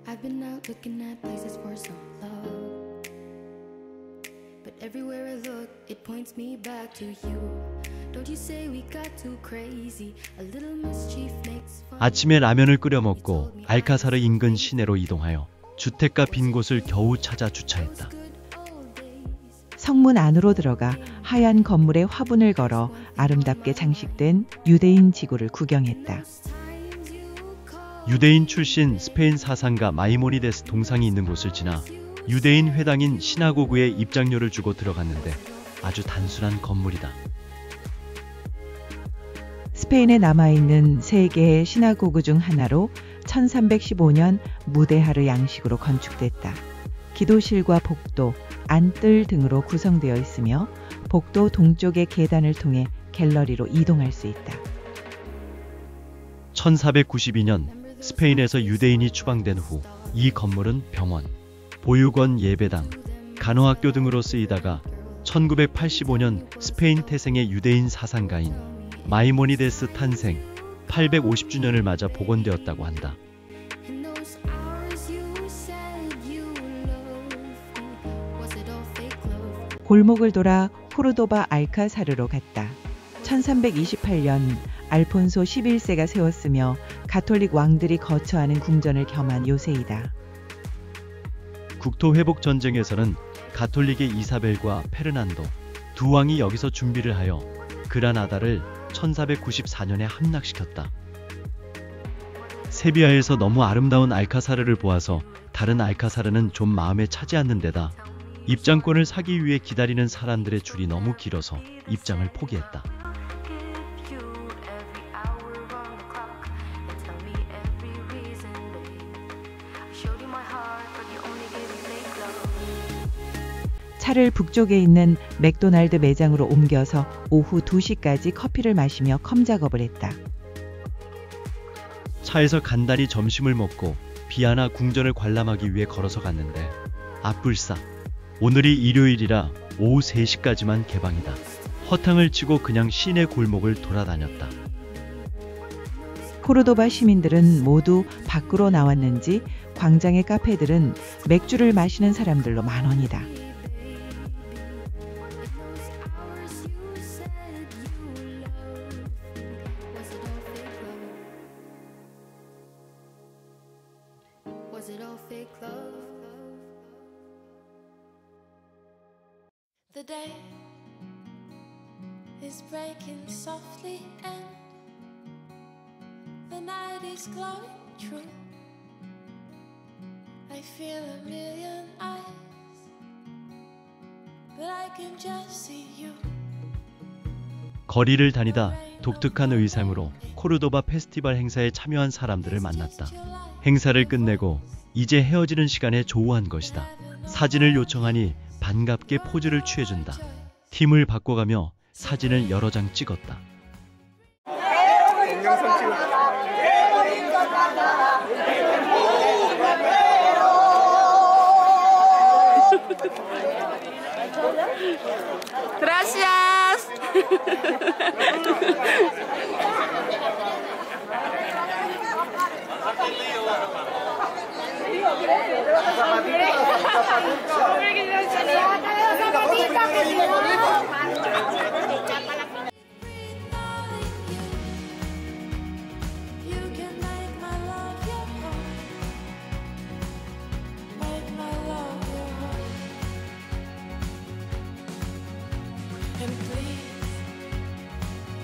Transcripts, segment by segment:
I've been out looking at places for some love, but everywhere I look, it points me back to you. Don't you say we got too crazy? A little mischief makes fun. 아침에 라면을 끓여 먹고 알카사르 인근 시내로 이동하여 주택가 빈 곳을 겨우 찾아 주차했다. 성문 안으로 들어가 하얀 건물에 화분을 걸어 아름답게 장식된 유대인 지구를 구경했다. 유대인 출신 스페인 사상가 마이모니데스 동상이 있는 곳을 지나 유대인 회당인 시나고그에 입장료를 주고 들어갔는데 아주 단순한 건물이다. 스페인에 남아있는 세 개의 시나고그 중 하나로 1315년 무데하르 양식으로 건축됐다. 기도실과 복도, 안뜰 등으로 구성되어 있으며 복도 동쪽의 계단을 통해 갤러리로 이동할 수 있다. 1492년 스페인에서 유대인이 추방된 후 이 건물은 병원, 보육원 예배당, 간호학교 등으로 쓰이다가 1985년 스페인 태생의 유대인 사상가인 마이모니데스 탄생 850주년을 맞아 복원되었다고 한다. 골목을 돌아 코르도바 알카사르로 갔다. 1328년 알폰소 11세가 세웠으며 가톨릭 왕들이 거처하는 궁전을 겸한 요새이다. 국토회복 전쟁에서는 가톨릭의 이사벨과 페르난도 두 왕이 여기서 준비를 하여 그라나다를 1494년에 함락시켰다. 세비야에서 너무 아름다운 알카사르를 보아서 다른 알카사르는 좀 마음에 차지 않는 데다 입장권을 사기 위해 기다리는 사람들의 줄이 너무 길어서 입장을 포기했다. 차를 북쪽에 있는 맥도날드 매장으로 옮겨서 오후 2시까지 커피를 마시며 컴 작업을 했다. 차에서 간단히 점심을 먹고 비아나 궁전을 관람하기 위해 걸어서 갔는데 앞불싸 오늘이 일요일이라 오후 3시까지만 개방이다. 허탕을 치고 그냥 시내 골목을 돌아다녔다. 코르도바 시민들은 모두 밖으로 나왔는지 광장의 카페들은 맥주를 마시는 사람들로 만원이다. Was it all fake love? The day is breaking softly and the night is glowing true. I feel a million eyes, but I can just see you. 거리를 다니다 독특한 의상으로 코르도바 페스티벌 행사에 참여한 사람들을 만났다. 행사를 끝내고 이제 헤어지는 시간에 조우한 것이다. 사진을 요청하니 반갑게 포즈를 취해준다. 팀을 바꿔가며 사진을 여러 장 찍었다. 동영상 찍었다. Gracias. And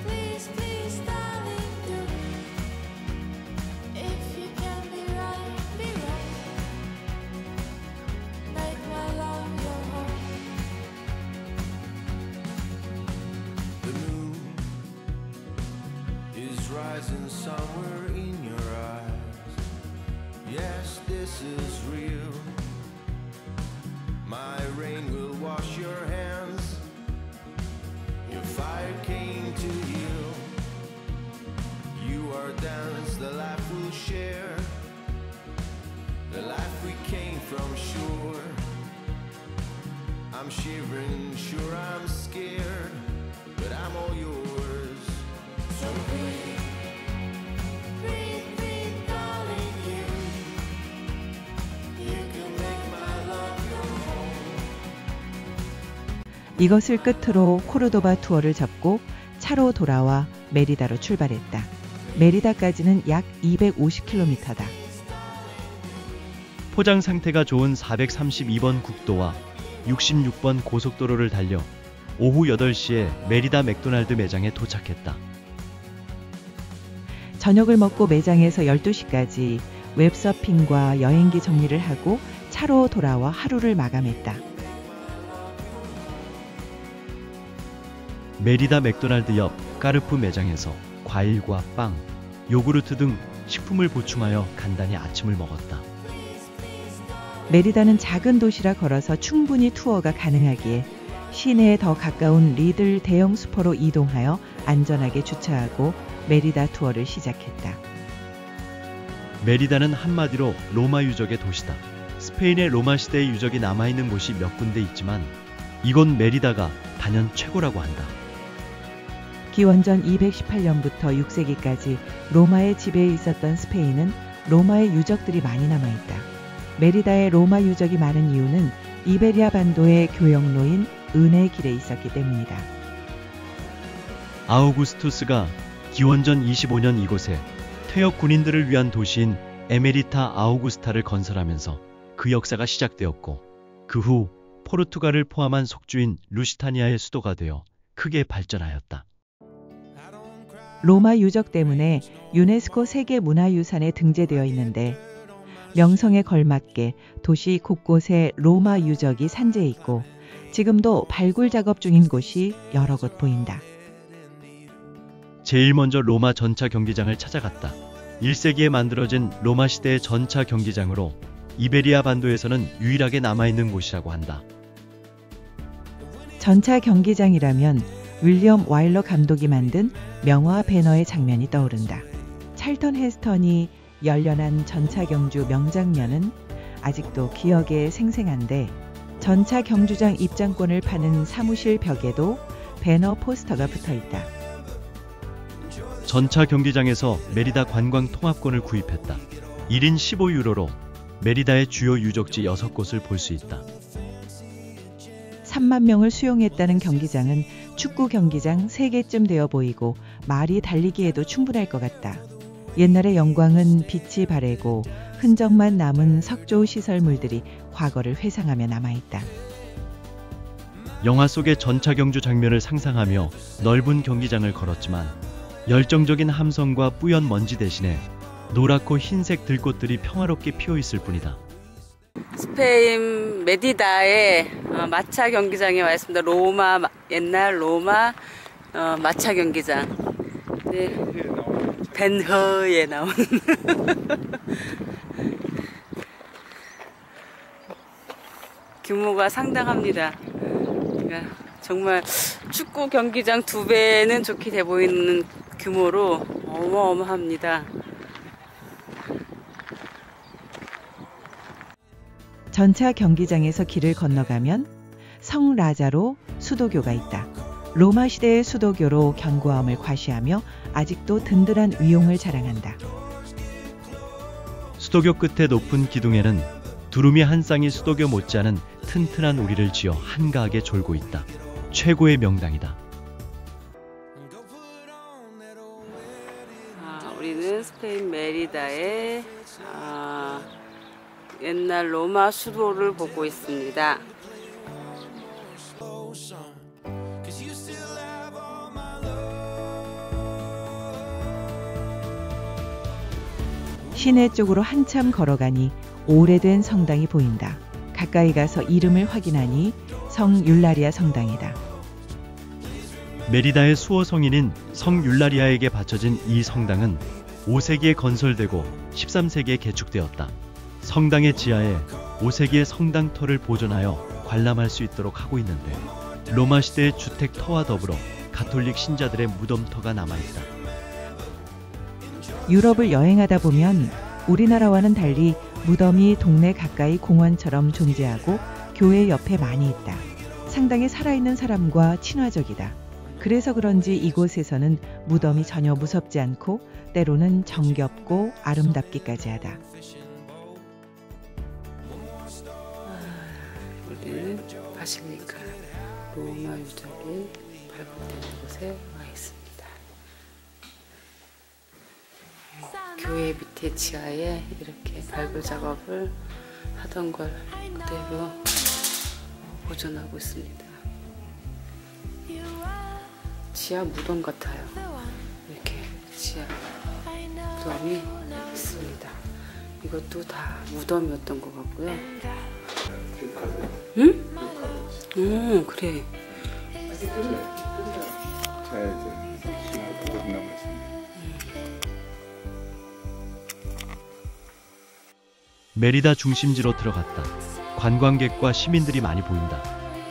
please, please, darling, do. If you can be right, make my love your home. The moon is rising somewhere in your eyes. Yes, this is real. My rain will wash your hands. Your fire came to heal. You are dance, the life we'll share. The life we came from shore. I'm shivering, sure I'm scared, but I'm all yours. So breathe, breathe, breathe, darling, you. 이것을 끝으로 코르도바 투어를 접고 차로 돌아와 메리다로 출발했다. 메리다까지는 약 250km다. 포장 상태가 좋은 432번 국도와 66번 고속도로를 달려 오후 8시에 메리다 맥도날드 매장에 도착했다. 저녁을 먹고 매장에서 12시까지 웹서핑과 여행기 정리를 하고 차로 돌아와 하루를 마감했다. 메리다 맥도날드 옆 까르푸 매장에서 과일과 빵, 요구르트 등 식품을 보충하여 간단히 아침을 먹었다. 메리다는 작은 도시라 걸어서 충분히 투어가 가능하기에 시내에 더 가까운 리들 대형 슈퍼로 이동하여 안전하게 주차하고 메리다 투어를 시작했다. 메리다는 한마디로 로마 유적의 도시다. 스페인의 로마 시대의 유적이 남아있는 곳이 몇 군데 있지만 이곳 메리다가 단연 최고라고 한다. 기원전 218년부터 6세기까지 로마의 지배에 있었던 스페인은 로마의 유적들이 많이 남아있다. 메리다에 로마 유적이 많은 이유는 이베리아 반도의 교역로인 은의 길에 있었기 때문이다. 아우구스투스가 기원전 25년 이곳에 퇴역 군인들을 위한 도시인 에메리타 아우구스타를 건설하면서 그 역사가 시작되었고 그 후 포르투갈을 포함한 속주인 루시타니아의 수도가 되어 크게 발전하였다. 로마 유적 때문에 유네스코 세계문화유산에 등재되어 있는데 명성에 걸맞게 도시 곳곳에 로마 유적이 산재해 있고 지금도 발굴 작업 중인 곳이 여러 곳 보인다. 제일 먼저 로마 전차 경기장을 찾아갔다. 1세기에 만들어진 로마 시대의 전차 경기장으로 이베리아 반도에서는 유일하게 남아있는 곳이라고 한다. 전차 경기장이라면 윌리엄 와일러 감독이 만든 명화 배너의 장면이 떠오른다. 찰턴 헤스턴이 열연한 전차 경주 명장면은 아직도 기억에 생생한데 전차 경주장 입장권을 파는 사무실 벽에도 배너 포스터가 붙어있다. 전차 경기장에서 메리다 관광 통합권을 구입했다. 1인 15유로로 메리다의 주요 유적지 6곳을 볼 수 있다. 3만 명을 수용했다는 경기장은 축구 경기장 3개쯤 되어 보이고 말이 달리기에도 충분할 것 같다. 옛날의 영광은 빛이 바래고 흔적만 남은 석조 시설물들이 과거를 회상하며 남아있다. 영화 속의 전차 경주 장면을 상상하며 넓은 경기장을 걸었지만 열정적인 함성과 뿌연 먼지 대신에 노랗고 흰색 들꽃들이 평화롭게 피어있을 뿐이다. 스페인 메리다의 마차 경기장에 와 있습니다. 옛날 로마 마차 경기장. 네. 벤허에 나온 규모가 상당합니다. 그러니까 정말 축구 경기장 2배는 좋게 돼 보이는 규모로 어마어마합니다. 전차 경기장에서 길을 건너가면 성 라자로 수도교가 있다. 로마 시대의 수도교로 견고함을 과시하며 아직도 든든한 위용을 자랑한다. 수도교 끝에 높은 기둥에는 두루미 한 쌍이 수도교 못지않은 튼튼한 우리를 쥐어 한가하게 졸고 있다. 최고의 명당이다. 우리는 스페인 메리다의 옛날 로마 수도를 보고 있습니다. 시내 쪽으로 한참 걸어가니 오래된 성당이 보인다. 가까이 가서 이름을 확인하니 성 율라리아 성당이다. 메리다의 수호 성인인 성 율라리아에게 바쳐진 이 성당은 5세기에 건설되고 13세기에 개축되었다. 성당의 지하에 5세기의 성당터를 보존하여 관람할 수 있도록 하고 있는데 로마 시대의 주택터와 더불어 가톨릭 신자들의 무덤터가 남아있다. 유럽을 여행하다 보면 우리나라와는 달리 무덤이 동네 가까이 공원처럼 존재하고 교회 옆에 많이 있다. 상당히 살아있는 사람과 친화적이다. 그래서 그런지 이곳에서는 무덤이 전혀 무섭지 않고 때로는 정겹고 아름답기까지 하다. 우리는 바실리카 로마 유적이 발굴되는 곳에 와 있습니다. 교회 밑에 지하에 이렇게 발굴 작업을 하던 걸 그대로 보존하고 있습니다. 지하 무덤 같아요. 이렇게 지하 무덤이 있습니다. 이것도 다 무덤이었던 것 같고요. 응? 그래. 메리다 중심지로 들어갔다. 관광객과 시민들이 많이 보인다.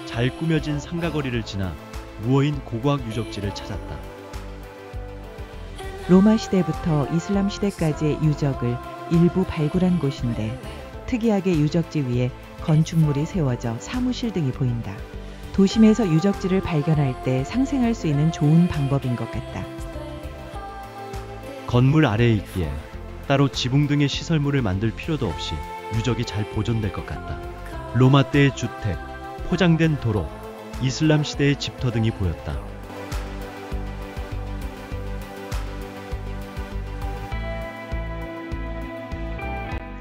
잘 꾸며진 상가거리를 지나 무어인 고고학 유적지를 찾았다. 로마 시대부터 이슬람 시대까지의 유적을 일부 발굴한 곳인데 특이하게 유적지 위에 건축물이 세워져 사무실 등이 보인다. 도심에서 유적지를 발견할 때 상생할 수 있는 좋은 방법인 것 같다. 건물 아래에 있기에 따로 지붕 등의 시설물을 만들 필요도 없이 유적이 잘 보존될 것 같다. 로마 때의 주택, 포장된 도로, 이슬람 시대의 집터 등이 보였다.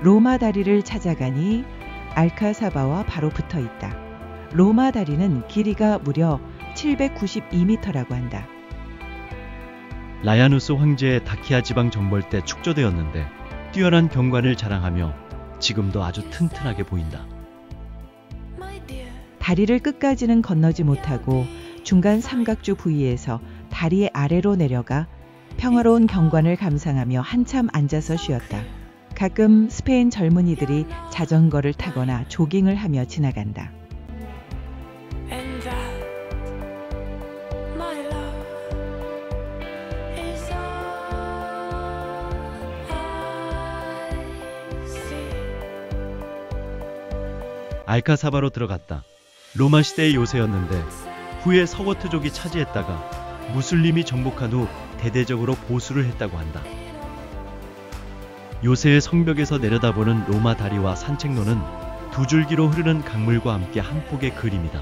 로마 다리를 찾아가니 알카사바와 바로 붙어 있다. 로마 다리는 길이가 무려 792m라고 한다. 라야누스 황제의 다키아 지방 정벌 때 축조되었는데 뛰어난 경관을 자랑하며 지금도 아주 튼튼하게 보인다. 다리를 끝까지는 건너지 못하고 중간 삼각주 부위에서 다리의 아래로 내려가 평화로운 경관을 감상하며 한참 앉아서 쉬었다. 가끔 스페인 젊은이들이 자전거를 타거나 조깅을 하며 지나간다. 알카사바로 들어갔다. 로마 시대의 요새였는데 후에 서거트족이 차지했다가 무슬림이 정복한 후 대대적으로 보수를 했다고 한다. 요새의 성벽에서 내려다보는 로마 다리와 산책로는 두 줄기로 흐르는 강물과 함께 한 폭의 그림이다.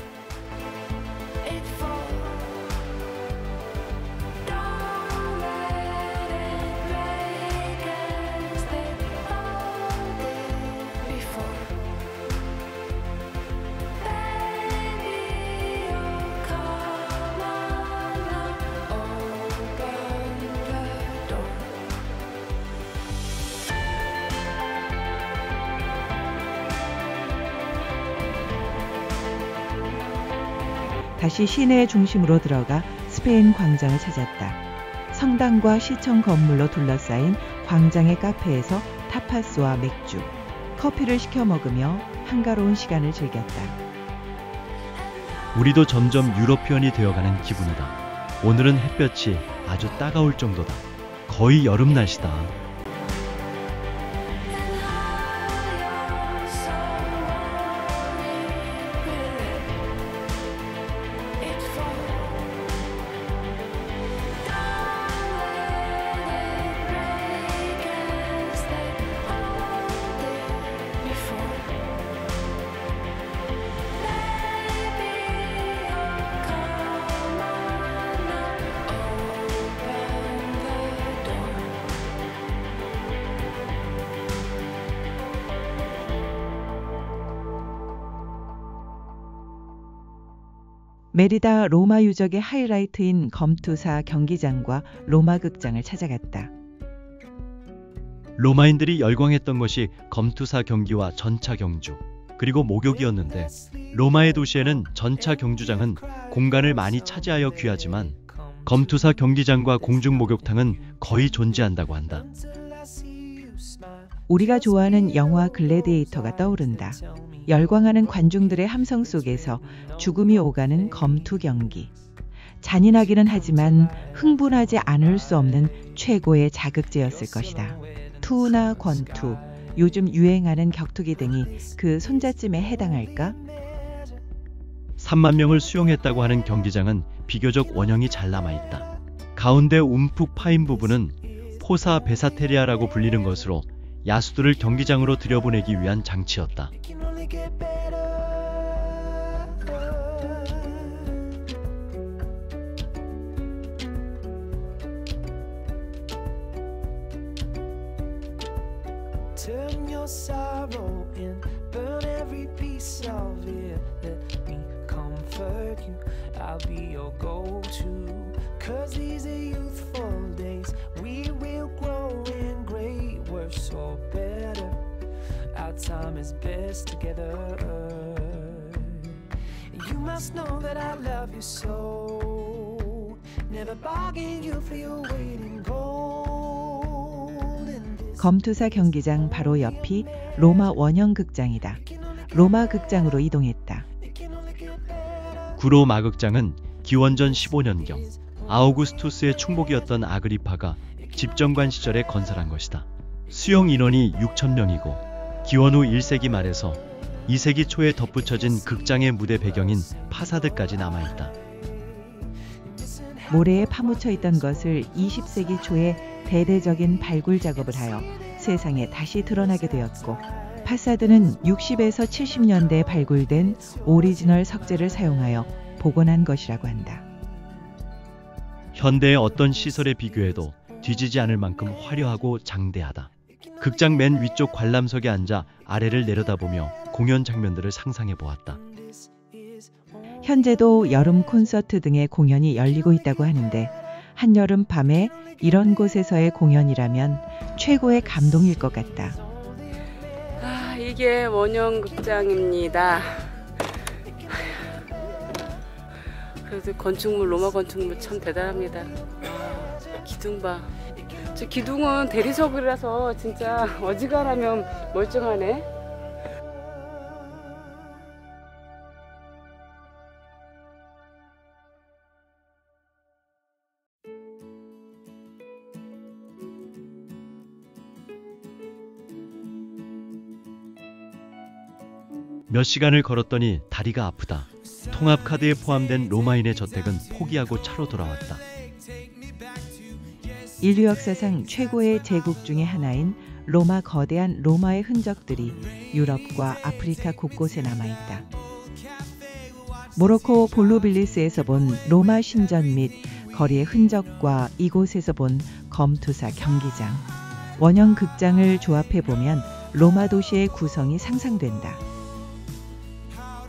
다시 시내 중심으로 들어가 스페인 광장을 찾았다. 성당과 시청 건물로 둘러싸인 광장의 카페에서 타파스와 맥주, 커피를 시켜 먹으며 한가로운 시간을 즐겼다. 우리도 점점 유러피언이 되어가는 기분이다. 오늘은 햇볕이 아주 따가울 정도다. 거의 여름 날씨다. 메리다 로마 유적의 하이라이트인 검투사 경기장과 로마 극장을 찾아갔다. 로마인들이 열광했던 것이 검투사 경기와 전차 경주, 그리고 목욕이었는데 로마의 도시에는 전차 경주장은 공간을 많이 차지하여 귀하지만 검투사 경기장과 공중 목욕탕은 거의 존재한다고 한다. 우리가 좋아하는 영화 글래디에이터가 떠오른다. 열광하는 관중들의 함성 속에서 죽음이 오가는 검투 경기. 잔인하기는 하지만 흥분하지 않을 수 없는 최고의 자극제였을 것이다. 투나 권투, 요즘 유행하는 격투기 등이 그 손자쯤에 해당할까? 3만 명을 수용했다고 하는 경기장은 비교적 원형이 잘 남아있다. 가운데 움푹 파인 부분은 포사 베사테리아라고 불리는 것으로 야수들을 경기장으로 들여보내기 위한 장치였다. Turn your sorrow in, burn every piece of it. Let me comfort you, I'll be your go-to. Cause these are youthful days, we will grow in great worse or better. Our time is best together. You must know that I love you so. Never bargain you for your weight in gold. 검투사 경기장 바로 옆이 로마 원형 극장이다. 로마 극장으로 이동했다. 구로 마극장은 기원전 15년경 아우구스투스의 충복이었던 아그리파가 집정관 시절에 건설한 것이다. 수용 인원이 6,000명이고 기원 후 1세기 말에서 2세기 초에 덧붙여진 극장의 무대 배경인 파사드까지 남아있다. 모래에 파묻혀 있던 것을 20세기 초에 대대적인 발굴 작업을 하여 세상에 다시 드러나게 되었고, 파사드는 60에서 70년대에 발굴된 오리지널 석재를 사용하여 복원한 것이라고 한다. 현대의 어떤 시설에 비교해도 뒤지지 않을 만큼 화려하고 장대하다. 극장 맨 위쪽 관람석에 앉아 아래를 내려다보며 공연 장면들을 상상해 보았다. 현재도 여름 콘서트 등의 공연이 열리고 있다고 하는데, 한여름 밤에 이런 곳에서의 공연이라면 최고의 감동일 것 같다. 아, 이게 원형 극장입니다. 그래도 건축물, 로마 건축물 참 대단합니다. 기둥 봐. 저 기둥은 대리석이라서 진짜 어지간하면 멀쩡하네. 몇 시간을 걸었더니 다리가 아프다. 통합카드에 포함된 로마인의 저택은 포기하고 차로 돌아왔다. 인류 역사상 최고의 제국 중의 하나인 로마 거대한 로마의 흔적들이 유럽과 아프리카 곳곳에 남아있다. 모로코 볼루빌리스에서 본 로마 신전 및 거리의 흔적과 이곳에서 본 검투사 경기장, 원형 극장을 조합해보면 로마 도시의 구성이 상상된다.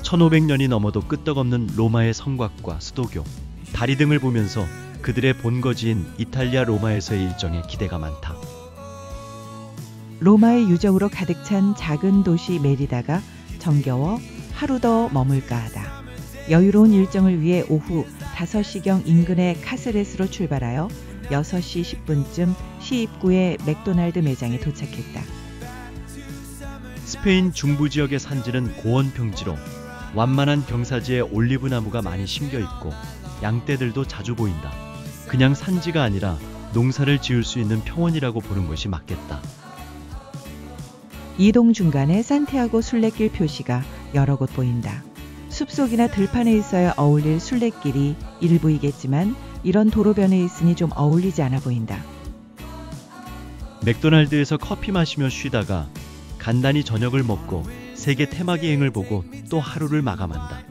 1500년이 넘어도 끄떡없는 로마의 성곽과 수도교, 다리 등을 보면서 그들의 본거지인 이탈리아 로마에서의 일정에 기대가 많다. 로마의 유적으로 가득 찬 작은 도시 메리다가 정겨워 하루 더 머물까 하다. 여유로운 일정을 위해 오후 5시경 인근의 카세레스로 출발하여 6시 10분쯤 시 입구의 맥도날드 매장에 도착했다. 스페인 중부 지역의 산지는 고원 평지로 완만한 경사지에 올리브 나무가 많이 심겨있고 양떼들도 자주 보인다. 그냥 산지가 아니라 농사를 지을 수 있는 평원이라고 보는 것이 맞겠다. 이동 중간에 산티아고 순례길 표시가 여러 곳 보인다. 숲속이나 들판에 있어야 어울릴 순례길이 일부이겠지만 이런 도로변에 있으니 좀 어울리지 않아 보인다. 맥도날드에서 커피 마시며 쉬다가 간단히 저녁을 먹고 세계 테마기행을 보고 또 하루를 마감한다.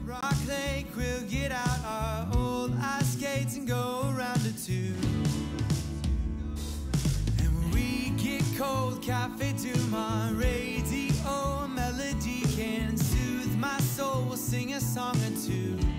Sing a song or two.